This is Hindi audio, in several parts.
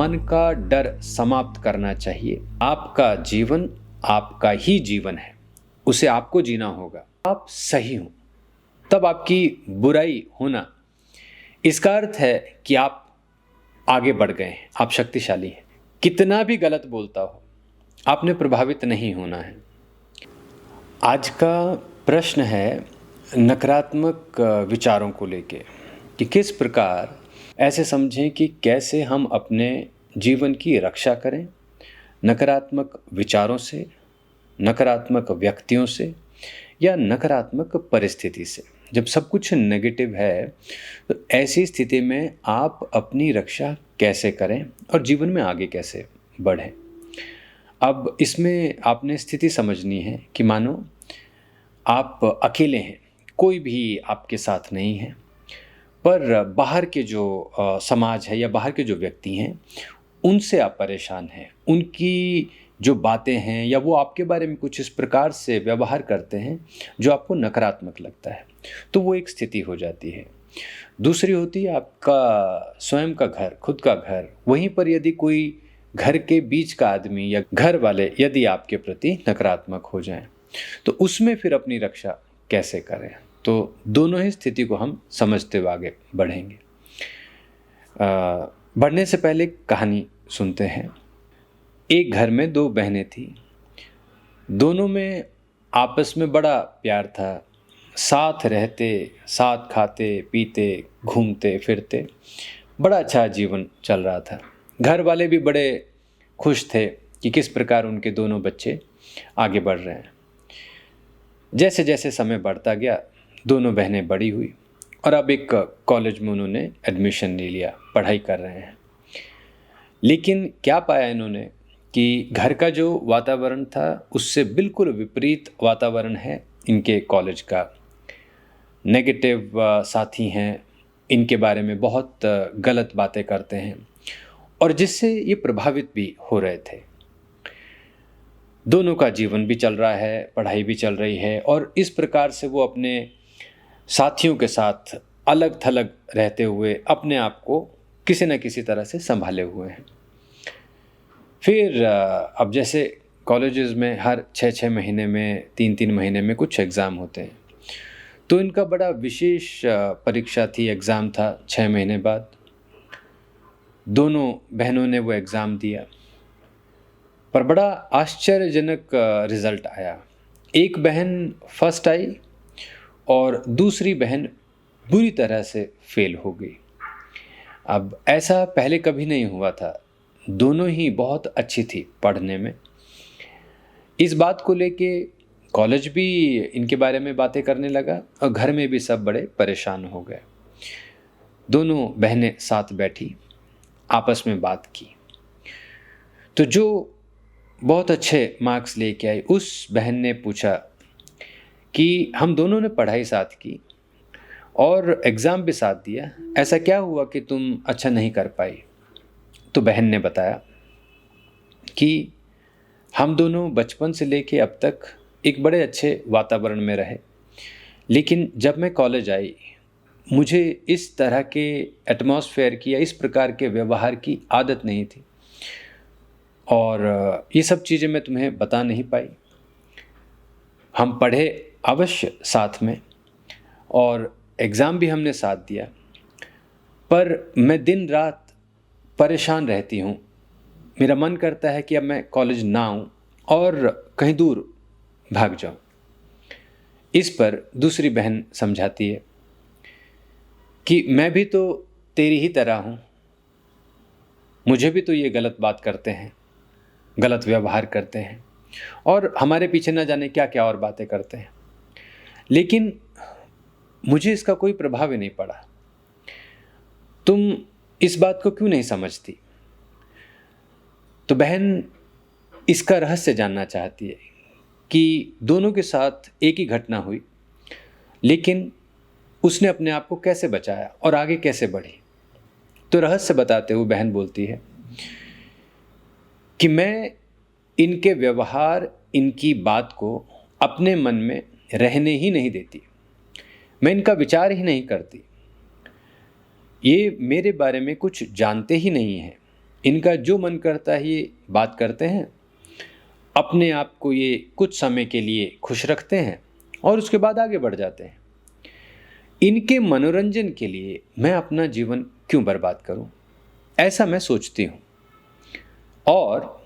मन का डर समाप्त करना चाहिए। आपका जीवन आपका ही जीवन है, उसे आपको जीना होगा। आप सही हो तब आपकी बुराई होना, इसका अर्थ है कि आप आगे बढ़ गए हैं, आप शक्तिशाली हैं। कितना भी गलत बोलता हो, आपने प्रभावित नहीं होना है। आज का प्रश्न है नकारात्मक विचारों को लेके कि किस प्रकार ऐसे समझें कि कैसे हम अपने जीवन की रक्षा करें नकारात्मक विचारों से, नकारात्मक व्यक्तियों से या नकारात्मक परिस्थिति से। जब सब कुछ नेगेटिव है तो ऐसी स्थिति में आप अपनी रक्षा कैसे करें और जीवन में आगे कैसे बढ़ें। अब इसमें आपने स्थिति समझनी है कि मानो आप अकेले हैं, कोई भी आपके साथ नहीं है, पर बाहर के जो समाज है या बाहर के जो व्यक्ति हैं उनसे आप परेशान हैं, उनकी जो बातें हैं या वो आपके बारे में कुछ इस प्रकार से व्यवहार करते हैं जो आपको नकारात्मक लगता है, तो वो एक स्थिति हो जाती है। दूसरी होती है आपका स्वयं का घर, खुद का घर। वहीं पर यदि कोई घर के बीच का आदमी या घर वाले यदि आपके प्रति नकारात्मक हो जाएं, तो उसमें फिर अपनी रक्षा कैसे करें। तो दोनों ही स्थिति को हम समझते हुए आगे बढ़ेंगे। बढ़ने से पहले कहानी सुनते हैं। एक घर में दो बहनें थी, दोनों में आपस में बड़ा प्यार था, साथ रहते, साथ खाते पीते घूमते फिरते, बड़ा अच्छा जीवन चल रहा था। घर वाले भी बड़े खुश थे कि किस प्रकार उनके दोनों बच्चे आगे बढ़ रहे हैं। जैसे जैसे समय बढ़ता गया, दोनों बहनें बड़ी हुई और अब एक कॉलेज में उन्होंने एडमिशन ले लिया, पढ़ाई कर रहे हैं। लेकिन क्या पाया इन्होंने कि घर का जो वातावरण था उससे बिल्कुल विपरीत वातावरण है इनके कॉलेज का। नेगेटिव साथी हैं, इनके बारे में बहुत गलत बातें करते हैं और जिससे ये प्रभावित भी हो रहे थे। दोनों का जीवन भी चल रहा है, पढ़ाई भी चल रही है और इस प्रकार से वो अपने साथियों के साथ अलग थलग रहते हुए अपने आप को किसी न किसी तरह से संभाले हुए हैं। फिर अब जैसे कॉलेजेस में हर 6-6 महीने में, 3-3 महीने में कुछ एग्ज़ाम होते हैं, तो इनका बड़ा विशेष परीक्षा थी, एग्ज़ाम था 6 महीने बाद। दोनों बहनों ने वो एग्ज़ाम दिया, पर बड़ा आश्चर्यजनक रिज़ल्ट आया। एक बहन फर्स्ट आई और दूसरी बहन बुरी तरह से फेल हो गई। अब ऐसा पहले कभी नहीं हुआ था, दोनों ही बहुत अच्छी थी पढ़ने में। इस बात को लेके कॉलेज भी इनके बारे में बातें करने लगा और घर में भी सब बड़े परेशान हो गए। दोनों बहनें साथ बैठी, आपस में बात की, तो जो बहुत अच्छे मार्क्स लेके आई उस बहन ने पूछा कि हम दोनों ने पढ़ाई साथ की और एग्ज़ाम भी साथ दिया, ऐसा क्या हुआ कि तुम अच्छा नहीं कर पाई। तो बहन ने बताया कि हम दोनों बचपन से लेके अब तक एक बड़े अच्छे वातावरण में रहे, लेकिन जब मैं कॉलेज आई मुझे इस तरह के एटमॉस्फेयर की या इस प्रकार के व्यवहार की आदत नहीं थी और ये सब चीज़ें मैं तुम्हें बता नहीं पाई। हम पढ़े अवश्य साथ में और एग्ज़ाम भी हमने साथ दिया, पर मैं दिन रात परेशान रहती हूँ। मेरा मन करता है कि अब मैं कॉलेज ना आऊँ और कहीं दूर भाग जाऊँ। इस पर दूसरी बहन समझाती है कि मैं भी तो तेरी ही तरह हूँ, मुझे भी तो ये गलत बात करते हैं, गलत व्यवहार करते हैं और हमारे पीछे न जाने क्या क्या और बातें करते हैं, लेकिन मुझे इसका कोई प्रभाव ही नहीं पड़ा। तुम इस बात को क्यों नहीं समझती। तो बहन इसका रहस्य जानना चाहती है कि दोनों के साथ एक ही घटना हुई, लेकिन उसने अपने आप को कैसे बचाया और आगे कैसे बढ़ी। तो रहस्य बताते हुए बहन बोलती है कि मैं इनके व्यवहार, इनकी बात को अपने मन में रहने ही नहीं देती, मैं इनका विचार ही नहीं करती। ये मेरे बारे में कुछ जानते ही नहीं हैं, इनका जो मन करता है ये बात करते हैं, अपने आप को ये कुछ समय के लिए खुश रखते हैं और उसके बाद आगे बढ़ जाते हैं। इनके मनोरंजन के लिए मैं अपना जीवन क्यों बर्बाद करूं, ऐसा मैं सोचती हूं। और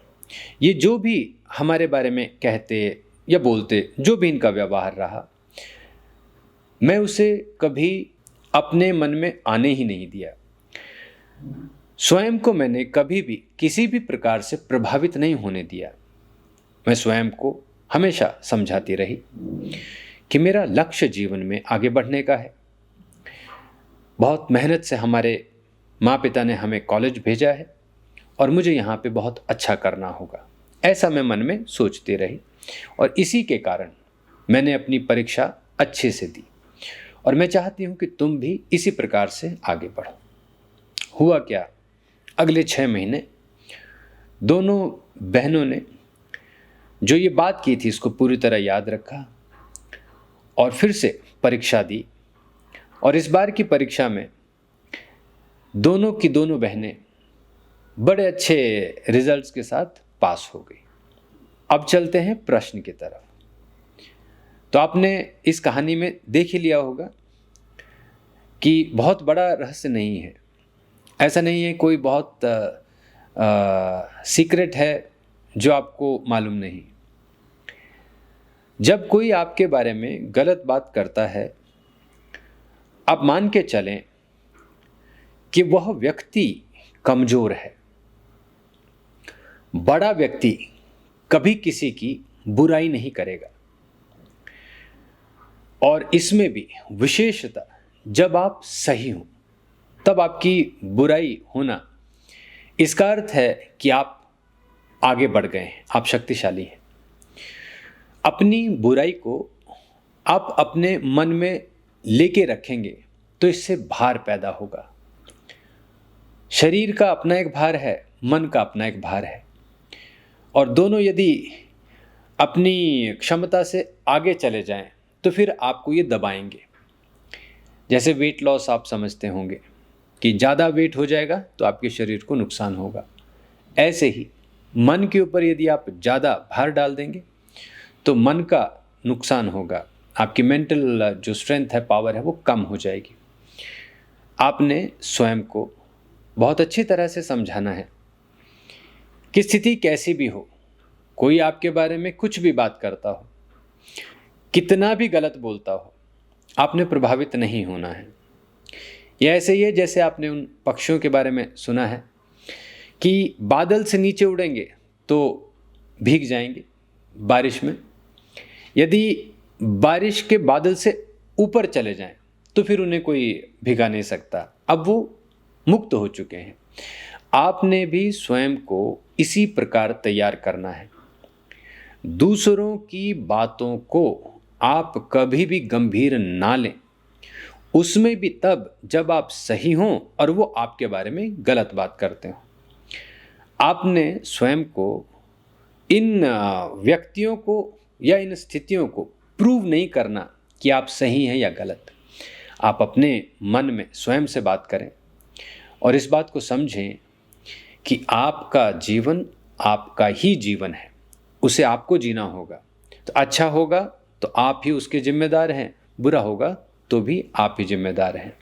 ये जो भी हमारे बारे में कहते या बोलते, जो भी इनका व्यवहार रहा, मैं उसे कभी अपने मन में आने ही नहीं दिया। स्वयं को मैंने कभी भी किसी भी प्रकार से प्रभावित नहीं होने दिया। मैं स्वयं को हमेशा समझाती रही कि मेरा लक्ष्य जीवन में आगे बढ़ने का है। बहुत मेहनत से हमारे माँ पिता ने हमें कॉलेज भेजा है और मुझे यहाँ पे बहुत अच्छा करना होगा, ऐसा मैं मन में सोचती रही। और इसी के कारण मैंने अपनी परीक्षा अच्छे से दी और मैं चाहती हूँ कि तुम भी इसी प्रकार से आगे बढ़ो। हुआ क्या, अगले 6 महीने दोनों बहनों ने जो ये बात की थी इसको पूरी तरह याद रखा और फिर से परीक्षा दी। और इस बार की परीक्षा में दोनों की दोनों बहनें बड़े अच्छे रिजल्ट्स के साथ पास हो गई। अब चलते हैं प्रश्न की तरफ। तो आपने इस कहानी में देख ही लिया होगा कि बहुत बड़ा रहस्य नहीं है, ऐसा नहीं है कोई बहुत सीक्रेट है जो आपको मालूम नहीं। जब कोई आपके बारे में गलत बात करता है, आप मान के चलें कि वह व्यक्ति कमजोर है। बड़ा व्यक्ति कभी किसी की बुराई नहीं करेगा। और इसमें भी विशेषता जब आप सही हो तब आपकी बुराई होना, इसका अर्थ है कि आप आगे बढ़ गए हैं, आप शक्तिशाली हैं। अपनी बुराई को आप अपने मन में लेके रखेंगे तो इससे भार पैदा होगा। शरीर का अपना एक भार है, मन का अपना एक भार है, और दोनों यदि अपनी क्षमता से आगे चले जाएं तो फिर आपको ये दबाएंगे। जैसे वेट लॉस आप समझते होंगे कि ज़्यादा वेट हो जाएगा तो आपके शरीर को नुकसान होगा। ऐसे ही मन के ऊपर यदि आप ज़्यादा भार डाल देंगे तो मन का नुकसान होगा, आपकी मेंटल जो स्ट्रेंथ है, पावर है, वो कम हो जाएगी। आपने स्वयं को बहुत अच्छी तरह से समझाना है कि स्थिति कैसी भी हो, कोई आपके बारे में कुछ भी बात करता हो, कितना भी गलत बोलता हो, आपने प्रभावित नहीं होना है। यह ऐसे ही है जैसे आपने उन पक्षियों के बारे में सुना है कि बादल से नीचे उड़ेंगे तो भीग जाएंगे बारिश में, यदि बारिश के बादल से ऊपर चले जाएं तो फिर उन्हें कोई भिगा नहीं सकता, अब वो मुक्त हो चुके हैं। आपने भी स्वयं को इसी प्रकार तैयार करना है। दूसरों की बातों को आप कभी भी गंभीर ना लें, उसमें भी तब जब आप सही हों और वो आपके बारे में गलत बात करते हो। आपने स्वयं को इन व्यक्तियों को या इन स्थितियों को प्रूव नहीं करना कि आप सही हैं या गलत। आप अपने मन में स्वयं से बात करें और इस बात को समझें कि आपका जीवन आपका ही जीवन है, उसे आपको जीना होगा। तो अच्छा होगा तो आप ही उसके जिम्मेदार हैं, बुरा होगा तो भी आप ही जिम्मेदार हैं।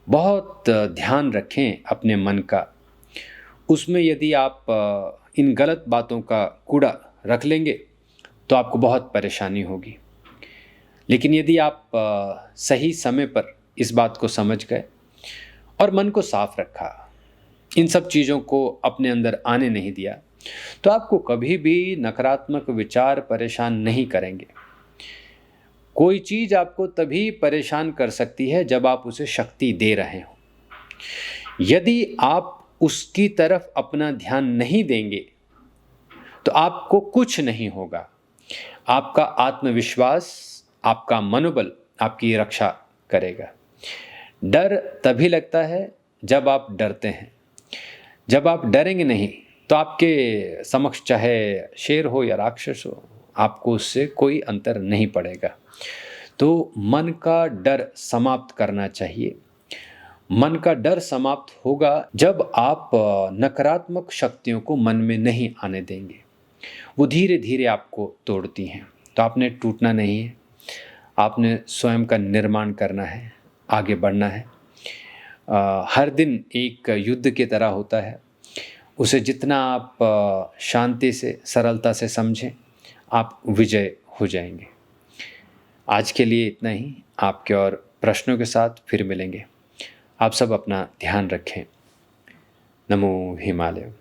बहुत ध्यान रखें अपने मन का। उसमें यदि आप इन गलत बातों का कूड़ा रख लेंगे तो आपको बहुत परेशानी होगी। लेकिन यदि आप सही समय पर इस बात को समझ गए और मन को साफ रखा, इन सब चीज़ों को अपने अंदर आने नहीं दिया, तो आपको कभी भी नकारात्मक विचार परेशान नहीं करेंगे। कोई चीज़ आपको तभी परेशान कर सकती है जब आप उसे शक्ति दे रहे हो। यदि आप उसकी तरफ अपना ध्यान नहीं देंगे तो आपको कुछ नहीं होगा। आपका आत्मविश्वास, आपका मनोबल आपकी रक्षा करेगा। डर तभी लगता है जब आप डरते हैं। जब आप डरेंगे नहीं तो आपके समक्ष चाहे शेर हो या राक्षस हो, आपको उससे कोई अंतर नहीं पड़ेगा। तो मन का डर समाप्त करना चाहिए। मन का डर समाप्त होगा जब आप नकारात्मक शक्तियों को मन में नहीं आने देंगे। वो धीरे धीरे आपको तोड़ती हैं। तो आपने टूटना नहीं है, आपने स्वयं का निर्माण करना है, आगे बढ़ना है। हर दिन एक युद्ध की तरह होता है। उसे जितना आप शांति से, सरलता से समझें, आप विजय हो जाएंगे। आज के लिए इतना ही। आपके और प्रश्नों के साथ फिर मिलेंगे। आप सब अपना ध्यान रखें। नमो हिमालय।